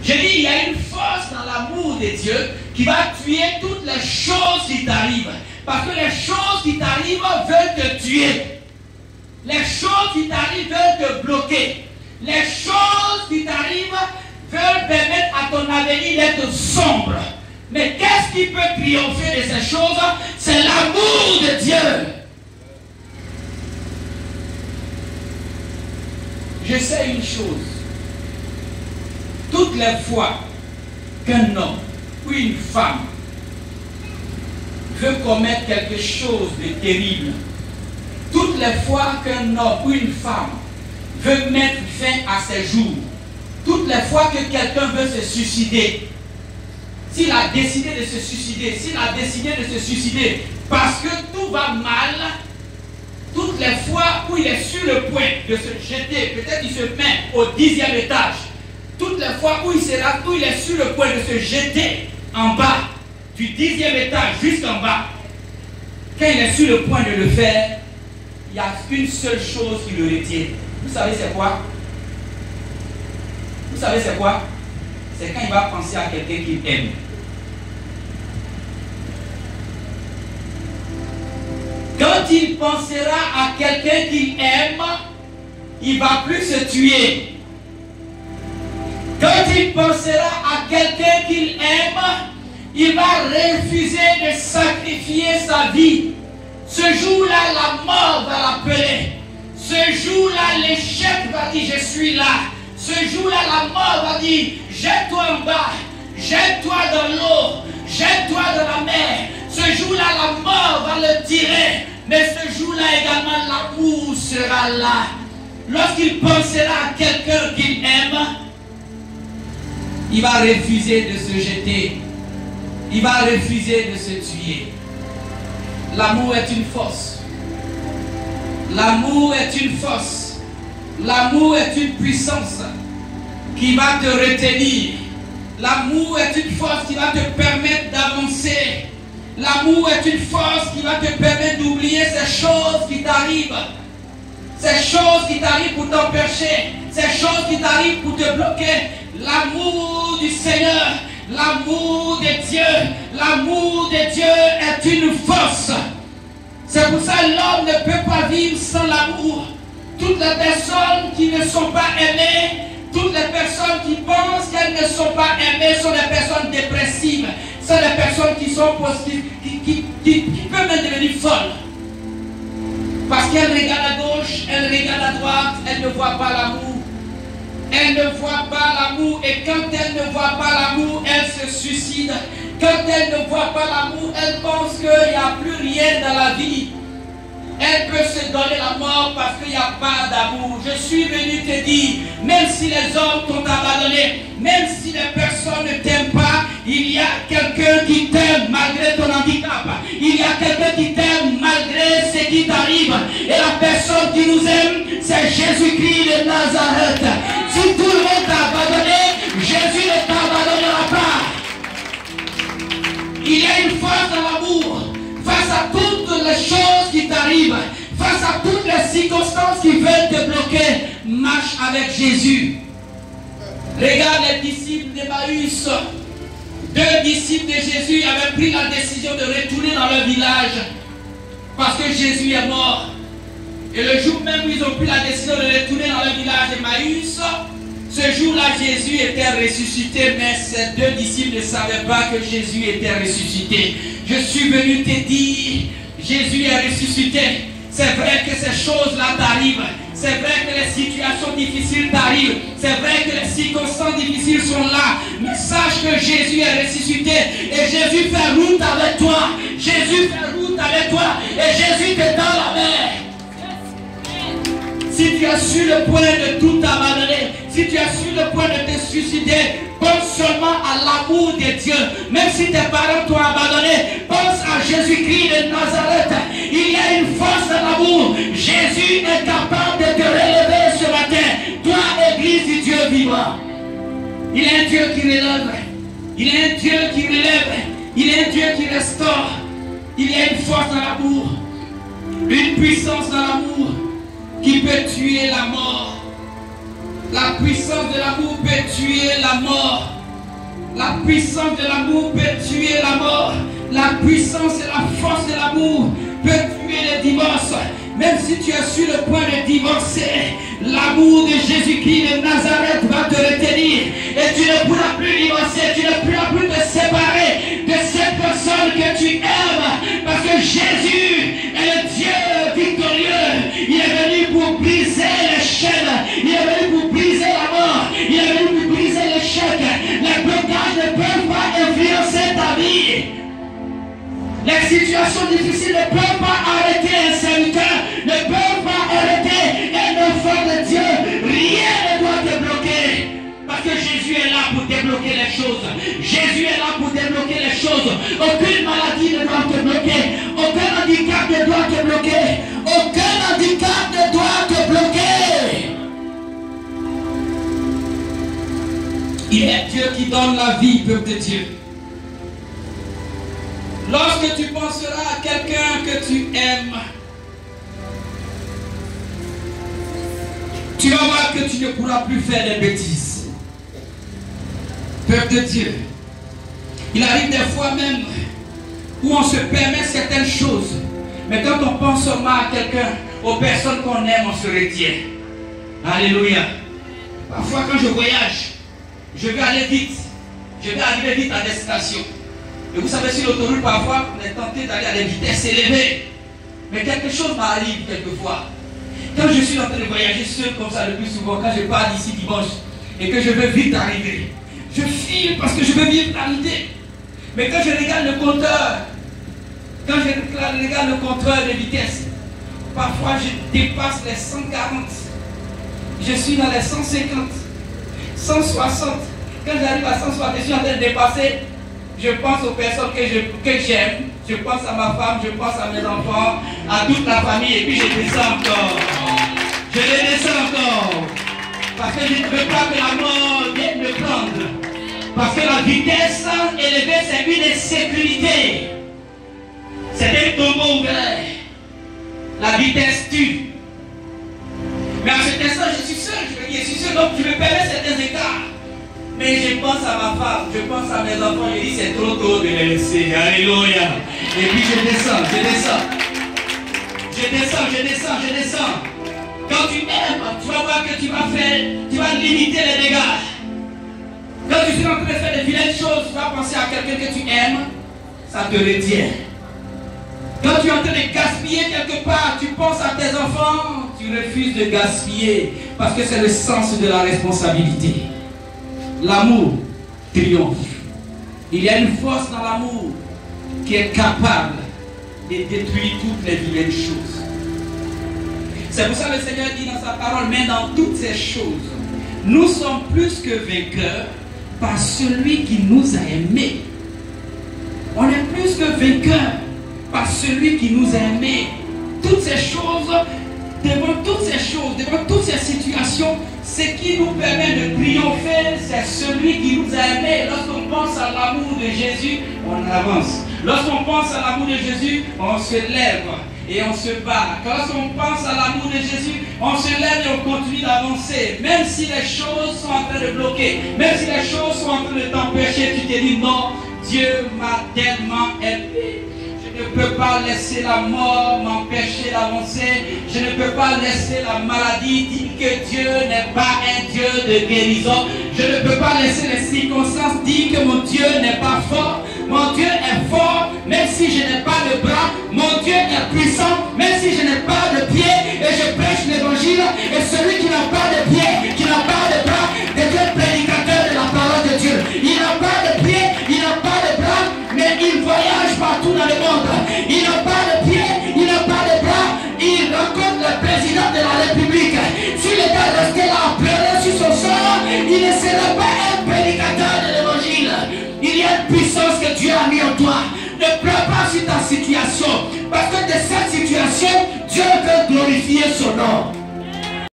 Je dis, il y a une force dans l'amour de Dieu qui va tuer toutes les choses qui t'arrivent. Parce que les choses qui t'arrivent veulent te tuer. Les choses qui t'arrivent veulent te bloquer. Les choses qui t'arrivent veulent permettre à ton avenir d'être sombre. Mais qu'est-ce qui peut triompher de ces choses? C'est l'amour de Dieu. Je sais une chose. Toutes les fois qu'un homme ou une femme veut commettre quelque chose de terrible, toutes les fois qu'un homme ou une femme veut mettre fin à ses jours, toutes les fois que quelqu'un veut se suicider, s'il a décidé de se suicider, parce que tout va mal, toutes les fois où il est sur le point de se jeter, peut-être il se met au 10e étage, toutes les fois où il est sur le point de se jeter en bas, du 10e étage jusqu'en bas, quand il est sur le point de le faire, il y a une seule chose qui le retient. Vous savez c'est quoi? Vous savez c'est quoi? C'est quand il va penser à quelqu'un qu'il aime. Quand il pensera à quelqu'un qu'il aime, il ne va plus se tuer. Quand il pensera à quelqu'un qu'il aime, il va refuser de sacrifier sa vie. Ce jour-là, la mort va l'appeler. Ce jour-là, l'échec va dire, je suis là. Ce jour-là, la mort va dire, jette-toi en bas, jette-toi dans l'eau, jette-toi dans la mer. Ce jour-là, la mort va le tirer. Mais ce jour-là également, l'amour sera là. Lorsqu'il pensera à quelqu'un qu'il aime, il va refuser de se jeter. Il va refuser de se tuer. L'amour est une force. L'amour est une force. L'amour est une puissance qui va te retenir. L'amour est une force qui va te permettre d'avancer. L'amour est une force qui va te permettre d'oublier ces choses qui t'arrivent. Ces choses qui t'arrivent pour t'empêcher. Ces choses qui t'arrivent pour te bloquer. L'amour du Seigneur, l'amour de Dieu est une force. C'est pour ça que l'homme ne peut pas vivre sans l'amour. Toutes les personnes qui ne sont pas aimées, toutes les personnes qui pensent qu'elles ne sont pas aimées sont des personnes dépressives. Sont des personnes qui sont positives, qui peuvent même devenir folles. Parce qu'elles regardent à gauche, elles regardent à droite, elles ne voient pas l'amour. Elles ne voient pas l'amour, et quand elles ne voient pas l'amour, elles se suicident. Quand elles ne voient pas l'amour, elles pensent qu'il n'y a plus rien dans la vie. Elles peuvent se donner la mort parce qu'il n'y a pas d'amour. Je suis venu te dire, même si les hommes t'ont abandonné, même si les personnes ne t'aiment pas, il y a quelqu'un qui t'aime malgré ton handicap. Il y a quelqu'un qui t'aime malgré ce qui t'arrive. Et la personne qui nous aime, c'est Jésus-Christ de Nazareth. Si tout le monde t'a abandonné, Jésus ne t'abandonnera pas. Il y a une force dans l'amour. Face à toutes les choses qui t'arrivent, face à toutes les circonstances qui veulent te bloquer, marche avec Jésus. Regarde les disciples d'Emmaüs. 2 disciples de Jésus avaient pris la décision de retourner dans leur village parce que Jésus est mort. Et le jour même où ils ont pris la décision de retourner dans leur village d'Emmaüs, ce jour-là, Jésus était ressuscité, mais ces 2 disciples ne savaient pas que Jésus était ressuscité. Je suis venu te dire, Jésus est ressuscité. C'est vrai que ces choses-là t'arrivent. C'est vrai que les situations difficiles t'arrivent. C'est vrai que les circonstances difficiles sont là. Mais sache que Jésus est ressuscité. Et Jésus fait route avec toi. Jésus fait route avec toi. Et Jésus te tend la main. Si tu as sur le point de tout abandonner, si tu as sur le point de te suicider, pense seulement à l'amour de Dieu. Même si tes parents t'ont abandonné, pense à Jésus-Christ de Nazareth. Il y a une force dans l'amour. Jésus est capable de te relever ce matin. Toi, Église du Dieu vivant. Il est un Dieu qui relève. Il est un Dieu qui relève. Il est un Dieu qui restaure. Il y a une force dans l'amour. Une puissance dans l'amour qui peut tuer la mort. La puissance de l'amour peut tuer la mort. La puissance de l'amour peut tuer la mort. La puissance et la force de l'amour peut tuer le divorce. Même si tu es sur le point de divorcer, l'amour de Jésus-Christ de Nazareth va te retenir. Et tu ne pourras plus divorcer, tu ne pourras plus te séparer de cette personne que tu aimes. Parce que Jésus est le Dieu victorieux. Il est venu pour briser les chaînes. Il est venu pour briser la mort. Il est venu pour briser l'échec. Les blocages ne peuvent pas influencer ta vie. Les situations difficiles ne peuvent pas arrêter un serviteur, ne peuvent pas arrêter un enfant de Dieu. Rien ne doit te bloquer. Parce que Jésus est là pour débloquer les choses. Jésus est là pour débloquer les choses. Aucune maladie ne doit te bloquer. Aucun handicap ne doit te bloquer. Aucun handicap ne doit te bloquer. Il est Dieu qui donne la vie, peuple de Dieu. Lorsque tu penseras à quelqu'un que tu aimes, tu vas voir que tu ne pourras plus faire des bêtises. Peuple de Dieu, il arrive des fois même où on se permet certaines choses, mais quand on pense seulement à quelqu'un, aux personnes qu'on aime, on se retient. Alléluia. Parfois quand je voyage, je vais aller vite, je vais arriver vite à destination. Et vous savez, sur l'autoroute, parfois, on est tenté d'aller à des vitesses élevées. Mais quelque chose m'arrive quelquefois. Quand je suis en train de voyager seul comme ça le plus souvent, quand je pars d'ici dimanche, et que je veux vite arriver, je file parce que je veux vite arriver. Mais quand je regarde le compteur, de vitesse, parfois je dépasse les 140. Je suis dans les 150, 160. Quand j'arrive à 160, je suis en train de dépasser. Je pense aux personnes que j'aime, je pense à ma femme, je pense à mes enfants, à toute la famille, et puis je descends encore. Je descends encore. Parce que je ne veux pas que la mort vienne me prendre. Parce que la vitesse élevée, c'est une insécurité. C'est un tombeau ouvert. La vitesse tue. Mais à cet instant, je suis seul, je suis seul, donc je me permets certains écarts. Mais je pense à ma femme, je pense à mes enfants, je dis c'est trop tôt de les laisser. Alléluia. Et puis je descends. Quand tu aimes, tu vas voir que tu vas limiter les dégâts. Quand tu es en train de faire des vilaines choses, tu vas penser à quelqu'un que tu aimes, ça te retient. Quand tu es en train de gaspiller quelque part, tu penses à tes enfants, tu refuses de gaspiller parce que c'est le sens de la responsabilité. L'amour triomphe. Il y a une force dans l'amour qui est capable de détruire toutes les vilaines choses. C'est pour ça que le Seigneur dit dans sa parole, mais dans toutes ces choses, nous sommes plus que vainqueurs par celui qui nous a aimés. On est plus que vainqueurs par celui qui nous a aimés. Toutes ces choses, devant toutes ces situations, ce qui nous permet de triompher, c'est celui qui nous a aimés. Lorsqu'on pense à l'amour de Jésus, on avance. Lorsqu'on pense à l'amour de Jésus, on se lève et on se bat. Lorsqu'on pense à l'amour de Jésus, on se lève et on continue d'avancer. Même si les choses sont en train de bloquer, même si les choses sont en train de t'empêcher, tu te dis non, Dieu m'a tellement aimé. Je ne peux pas laisser la mort m'empêcher d'avancer. Je ne peux pas laisser la maladie dire que Dieu n'est pas un Dieu de guérison. Je ne peux pas laisser les circonstances dire que mon Dieu n'est pas fort. Mon Dieu est fort, même si je n'ai pas de bras. Mon Dieu est puissant, même si je n'ai pas de pieds. Et je prêche l'évangile. Et celui qui n'a pas de pieds, qui n'a pas de bras, devient prédicateur de la parole de Dieu. Il n'a pas de pieds, il n'a pas de bras, mais il voyage partout dans le monde. Il n'a pas de pieds, il n'a pas de bras. Il rencontre le président de la République. S'il était resté là à pleurer sur son sort, il ne serait pas un prédicateur de l'évangile. Il y a une puissance que Dieu a mis en toi. Ne pleure pas sur ta situation. Parce que de cette situation, Dieu veut glorifier son nom.